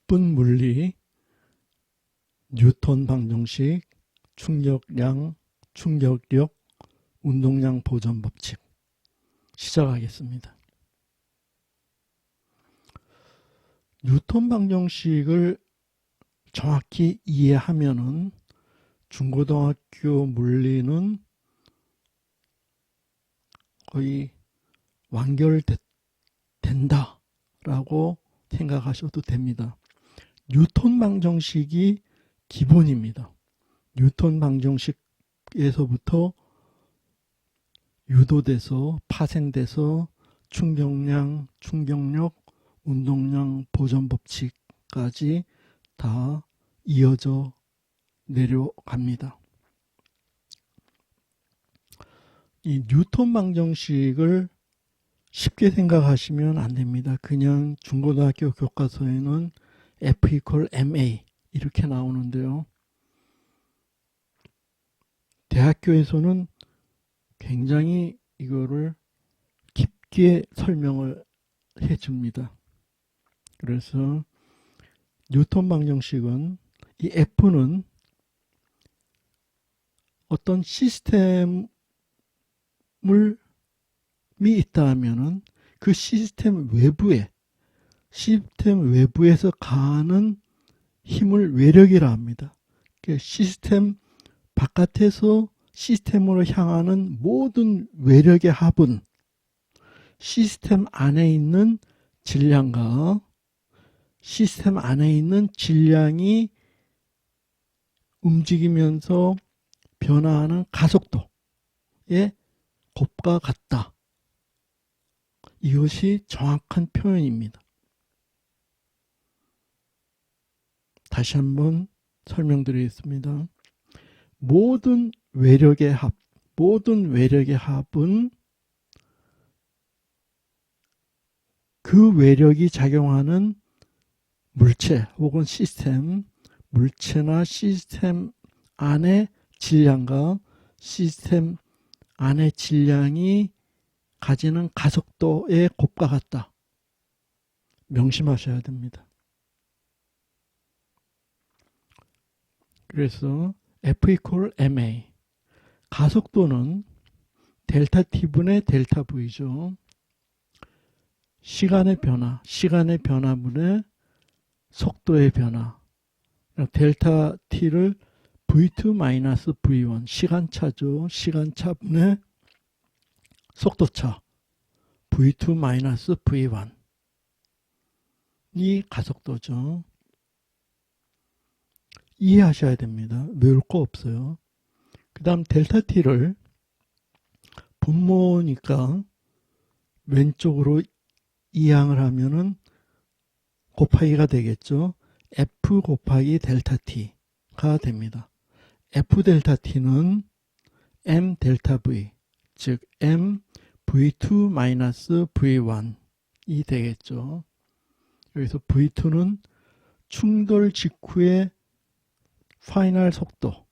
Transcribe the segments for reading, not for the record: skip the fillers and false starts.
나쁜 물리, 뉴턴 방정식, 충격량, 충격력, 운동량 보존 법칙 시작하겠습니다. 뉴턴 방정식을 정확히 이해하면은 중고등학교 물리는 거의 완결된다라고 생각하셔도 됩니다. 뉴턴 방정식이 기본입니다. 뉴턴 방정식에서부터 유도돼서 파생돼서 충격량, 충격력, 운동량 보존 법칙까지 다 이어져 내려갑니다. 이 뉴턴 방정식을 쉽게 생각하시면 안 됩니다. 그냥 중고등학교 교과서에는 F = ma 이렇게 나오는데요. 대학교에서는 굉장히 이거를 깊게 설명을 해줍니다. 그래서 뉴턴 방정식은 이 F는 어떤 시스템이 있다 하면은 그 시스템 외부에서 가하는 힘을 외력이라 합니다. 시스템 바깥에서 시스템으로 향하는 모든 외력의 합은 시스템 안에 있는 질량과 시스템 안에 있는 질량이 움직이면서 변화하는 가속도의 곱과 같다. 이것이 정확한 표현입니다. 다시 한번 설명드리겠습니다. 모든 외력의 합은 그 외력이 작용하는 물체 혹은 시스템, 물체나 시스템 안의 질량과 시스템 안의 질량이 가지는 가속도의 곱과 같다. 명심하셔야 됩니다. 그래서 F = ma. 가속도는 델타 t분의 델타 v죠. 시간의 변화분의 속도의 변화. 델타 t를 v2-v1 시간차죠. 시간차분의 속도차 v2-v1 이 가속도죠. 이해하셔야 됩니다. 외울 거 없어요. 그 다음 델타 t를 분모니까 왼쪽으로 이항을 하면은 곱하기가 되겠죠. F 곱하기 델타 t가 됩니다. F 델타 t는 M 델타 V, 즉 M v2-v1이 되겠죠. 여기서 v2는 충돌 직후의 파이널 속도,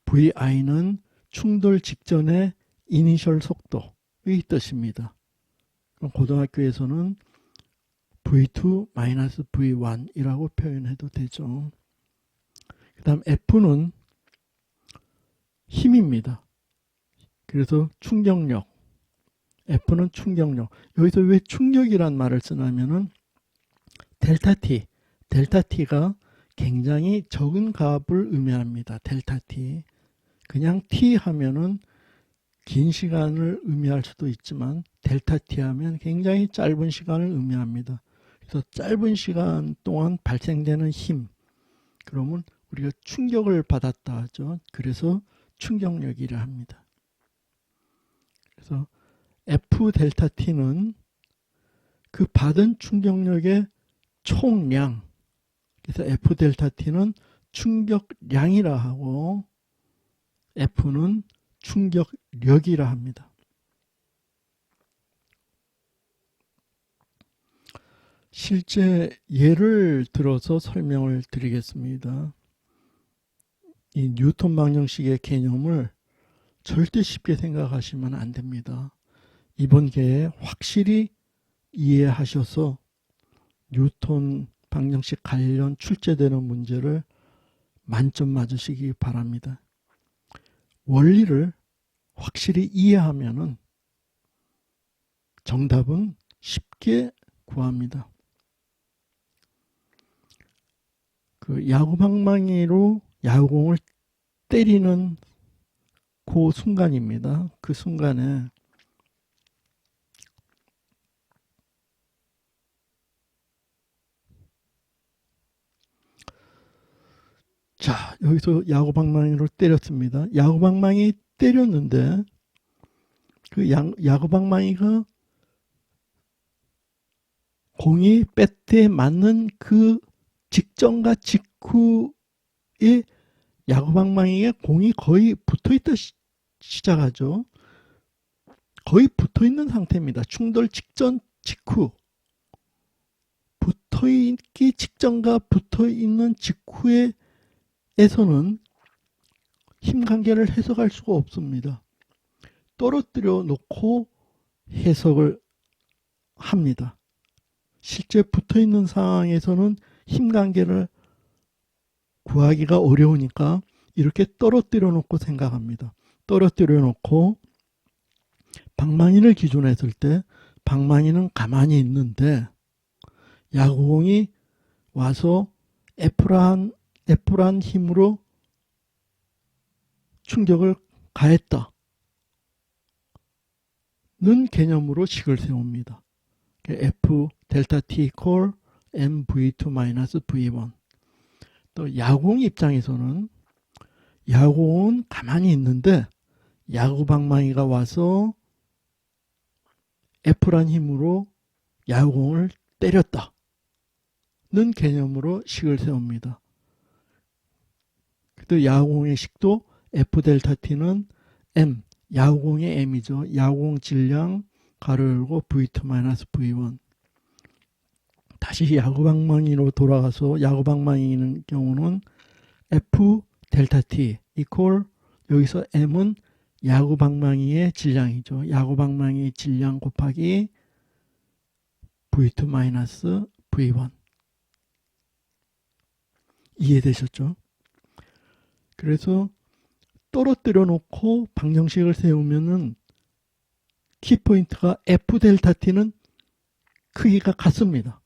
vi는 충돌 직전의 이니셜 속도의 뜻입니다. 그럼 고등학교에서는 v2-v1이라고 표현해도 되죠. 그 다음 F는 힘입니다. 그래서 충격력, F는 충격력. 여기서 왜 충격이란 말을 쓰냐면은 델타 t가 굉장히 적은 값을 의미합니다. 델타 t. 그냥 t 하면은 긴 시간을 의미할 수도 있지만 델타 t 하면 굉장히 짧은 시간을 의미합니다. 그래서 짧은 시간 동안 발생되는 힘, 그러면 우리가 충격을 받았다 하죠. 그래서 충격력이라 합니다. 그래서 F 델타 t는 그 받은 충격력의 총량, 그래서 F 델타 t는 충격량이라 하고 F는 충격력이라 합니다. 실제 예를 들어서 설명을 드리겠습니다. 이 뉴턴 방정식의 개념을 절대 쉽게 생각하시면 안 됩니다. 이번 기회에 확실히 이해하셔서 뉴턴 방정식 관련 출제되는 문제를 만점 맞으시기 바랍니다. 원리를 확실히 이해하면은 정답은 쉽게 구합니다. 그 야구방망이로 야구공을 때리는 그 순간입니다. 그 순간에 자, 여기서 야구방망이로 때렸습니다. 야구방망이 때렸는데 그 야구방망이가 공이 배트에 맞는 그 직전과 직후에 야구방망이에 공이 거의 붙어있다 시작하죠. 거의 붙어있는 상태입니다. 충돌 직전 직후. 붙어있기 직전과 붙어있는 직후에서는 힘관계를 해석할 수가 없습니다. 떨어뜨려 놓고 해석을 합니다. 실제 붙어있는 상황에서는 힘관계를 구하기가 어려우니까 이렇게 떨어뜨려 놓고 생각합니다. 떨어뜨려 놓고 방망이를 기준으로 했을 때 방망이는 가만히 있는데 야구공이 와서 F란 힘으로 충격을 가했다 는 개념으로 식을 세웁니다. F 델타 T 이퀄 mv2 마이너스 v1. 또 야구공 입장에서는 야구공은 가만히 있는데 야구방망이가 와서 F란 힘으로 야구공을 때렸다 는 개념으로 식을 세웁니다. 또 야구공의 식도 F 델타 T는 M, 야구공의 M이죠. 야구공 질량 가로 열고 V2 마이너스 V1. 다시 야구방망이로 돌아가서 야구방망이인 경우는 F 델타 T 이퀄 여기서 M은 야구방망이의 질량이죠. 야구방망이 질량 곱하기 V2 마이너스 V1. 이해되셨죠? 그래서 떨어뜨려 놓고 방정식을 세우면은 키포인트가 F 델타 T는 크기가 같습니다.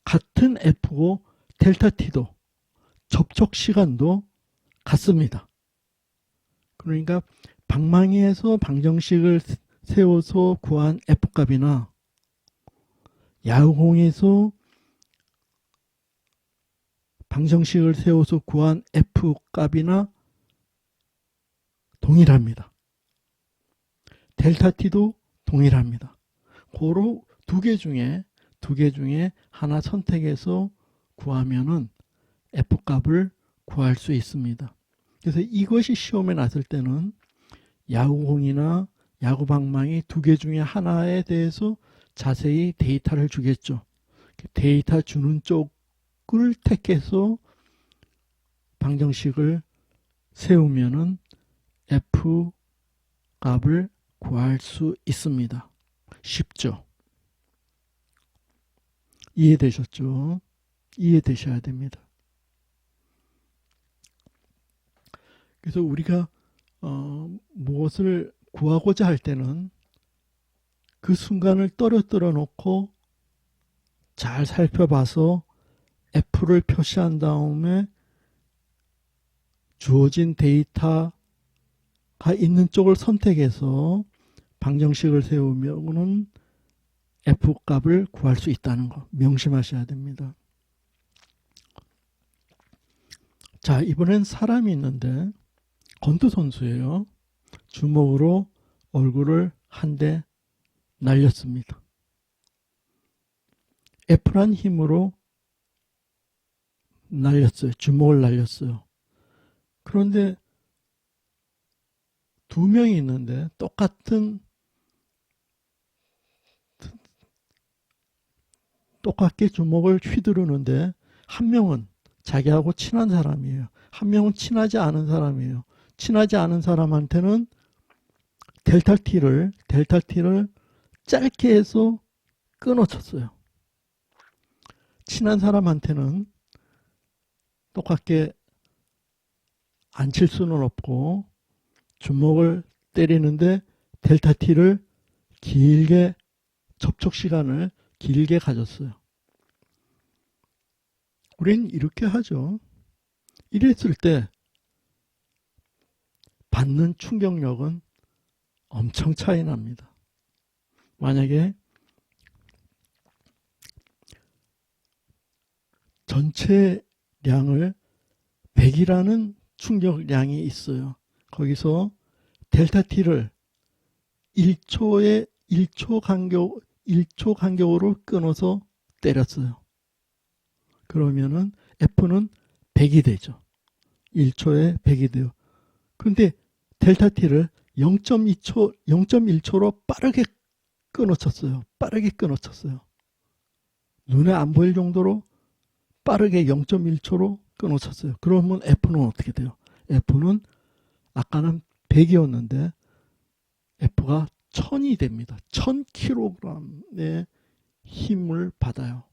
같은 F고 델타 T도 접촉 시간도 같습니다. 그러니까 방망이에서 방정식을 세워서 구한 F값이나 야구공에서 방정식을 세워서 구한 F값이나 동일합니다. 델타 T도 동일합니다. 고로 두 개 중에 하나 선택해서 구하면은 F값을 구할 수 있습니다. 그래서 이것이 시험에 났을 때는 야구공이나 야구방망이 두 개 중에 하나에 대해서 자세히 데이터를 주겠죠. 데이터 주는 쪽을 택해서 방정식을 세우면은 F 값을 구할 수 있습니다. 쉽죠? 이해되셨죠? 이해되셔야 됩니다. 그래서 우리가 무엇을 구하고자 할 때는 그 순간을 떨어뜨려 놓고 잘 살펴봐서 F를 표시한 다음에 주어진 데이터가 있는 쪽을 선택해서 방정식을 세우면은 F값을 구할 수 있다는 거 명심하셔야 됩니다. 자, 이번엔 사람이 있는데 권투 선수예요. 주먹으로 얼굴을 한 대 날렸습니다. F란 힘으로 날렸어요. 주먹을 날렸어요. 그런데 두 명이 있는데 똑같게 주먹을 휘두르는데 한 명은 자기하고 친한 사람이에요. 한 명은 친하지 않은 사람이에요. 친하지 않은 사람한테는 델타 T를 짧게 해서 끊어쳤어요. 친한 사람한테는 똑같게 안 칠 수는 없고 주먹을 때리는데 델타 T를 길게 접촉 시간을 길게 가졌어요. 우린 이렇게 하죠. 이랬을 때 받는 충격력은 엄청 차이 납니다. 만약에 전체량을 100이라는 충격량이 있어요. 거기서 델타 T를 1초 간격으로 끊어서 때렸어요. 그러면은 F는 100이 되죠. 1초에 100이 돼요. 근데 델타 T를 0.1초로 빠르게 끊어쳤어요. 빠르게 끊어쳤어요. 눈에 안 보일 정도로 빠르게 0.1초로 끊어쳤어요. 그러면 F는 어떻게 돼요? F는 아까는 100이었는데 F가 1000이 됩니다. 1000kg의 힘을 받아요.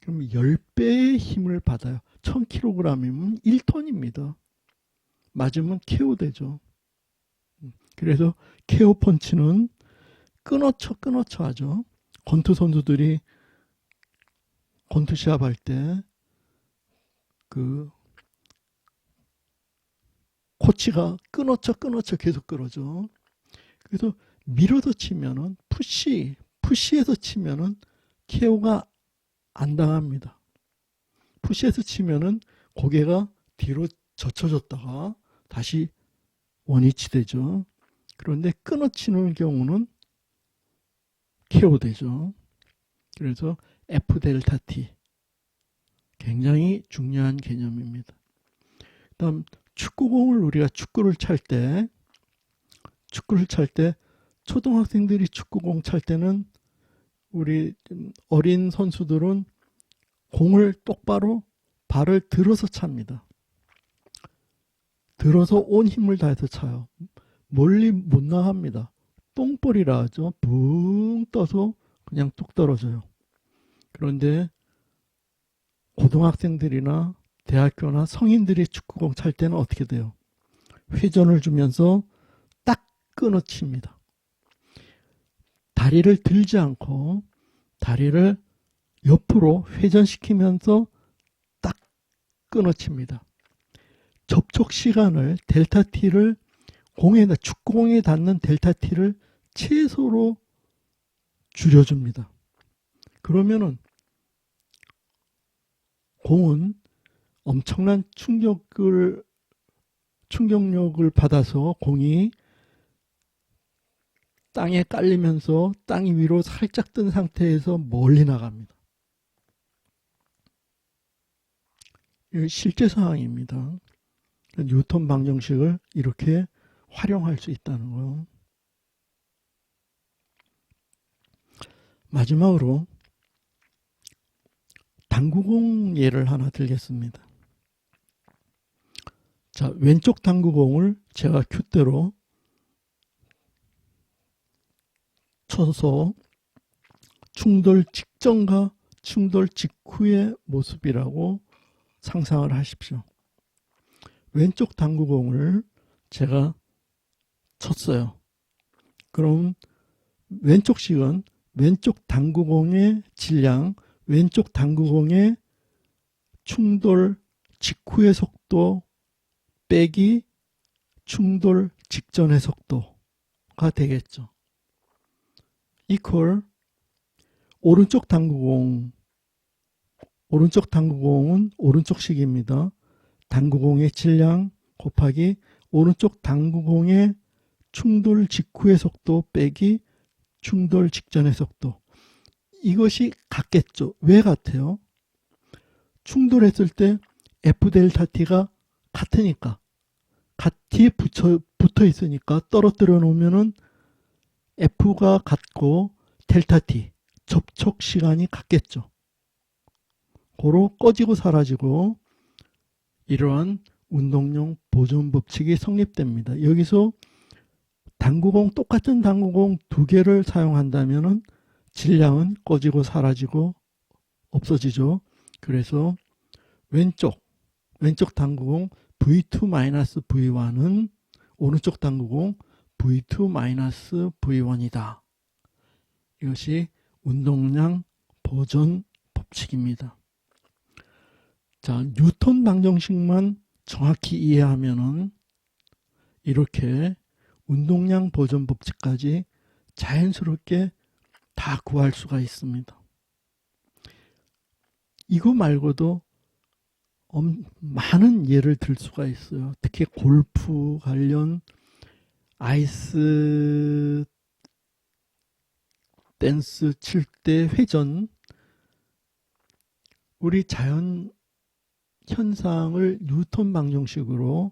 그럼 10배의 힘을 받아요. 1000kg이면 1톤입니다. 맞으면 KO 되죠. 그래서 KO 펀치는 끊어쳐 하죠. 권투 선수들이 권투 시합할 때 그 코치가 끊어쳐 계속 끌어줘. 그래서 밀어서 치면은 푸시에서 치면은 KO가 안 당합니다. 푸시에서 치면은 고개가 뒤로 젖혀졌다가 다시 원위치 되죠. 그런데 끊어치는 경우는 KO 되죠. 그래서 F 델타 T 굉장히 중요한 개념입니다. 다음 축구공을 우리가 축구를 찰 때 초등학생들이 축구공 찰 때는 우리 어린 선수들은 공을 똑바로 발을 들어서 찹니다. 들어서 온 힘을 다해서 차요. 멀리 못 나갑니다. 똥볼이라 하죠. 붕 떠서 그냥 뚝 떨어져요. 그런데 고등학생들이나 대학교나 성인들이 축구공 찰 때는 어떻게 돼요? 회전을 주면서 딱 끊어칩니다. 다리를 들지 않고 다리를 옆으로 회전시키면서 딱 끊어칩니다. 접촉 시간을 델타 T를 축구공에 닿는 델타 T를 최소로 줄여줍니다. 그러면은 공은 엄청난 충격력을 받아서 공이 땅에 깔리면서 땅 위로 살짝 뜬 상태에서 멀리 나갑니다. 실제 상황입니다. 뉴턴 방정식을 이렇게 활용할 수 있다는 거. 마지막으로 당구공 예를 하나 들겠습니다. 자, 왼쪽 당구공을 제가 큐대로 쳐서 충돌 직전과 충돌 직후의 모습이라고 상상을 하십시오. 왼쪽 당구공을 제가 쳤어요. 그럼 왼쪽식은 왼쪽 당구공의 질량, 왼쪽 당구공의 충돌 직후의 속도 빼기 충돌 직전의 속도가 되겠죠. 이퀄 오른쪽 당구공은 오른쪽식입니다. 당구공의 질량 곱하기 오른쪽 당구공의 충돌 직후의 속도 빼기 충돌 직전의 속도. 이것이 같겠죠. 왜 같아요? 충돌했을 때 F 델타 T가 같으니까, 같이 붙어 있으니까 떨어뜨려 놓으면은 F가 같고 델타 T 접촉 시간이 같겠죠. 고로 꺼지고 사라지고 이러한 운동용 보존 법칙이 성립됩니다. 여기서 똑같은 당구공 두 개를 사용한다면은 질량은 꺼지고 사라지고 없어지죠. 그래서 왼쪽 당구공 V2-V1은 오른쪽 당구공 V2-V1이다. 이것이 운동량 보존 법칙입니다. 자, 뉴턴 방정식만 정확히 이해하면은 이렇게 운동량 보존 법칙까지 자연스럽게 다 구할 수가 있습니다. 이거 말고도 많은 예를 들 수가 있어요. 특히 골프 관련 아이스 댄스 칠 때 회전, 우리 자연 현상을 뉴턴 방정식으로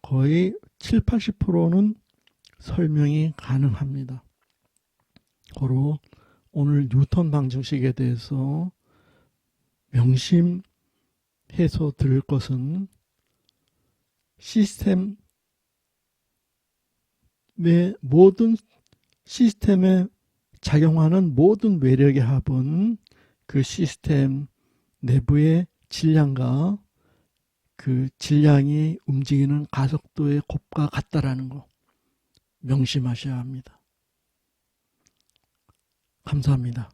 거의 7-80%는 설명이 가능합니다. 고로 오늘 뉴턴 방정식에 대해서 명심해서 들을 것은 시스템의 모든 시스템에 작용하는 모든 외력의 합은 그 시스템 내부의 질량과 그 질량이 움직이는 가속도의 곱과 같다라는 거 명심하셔야 합니다. 감사합니다.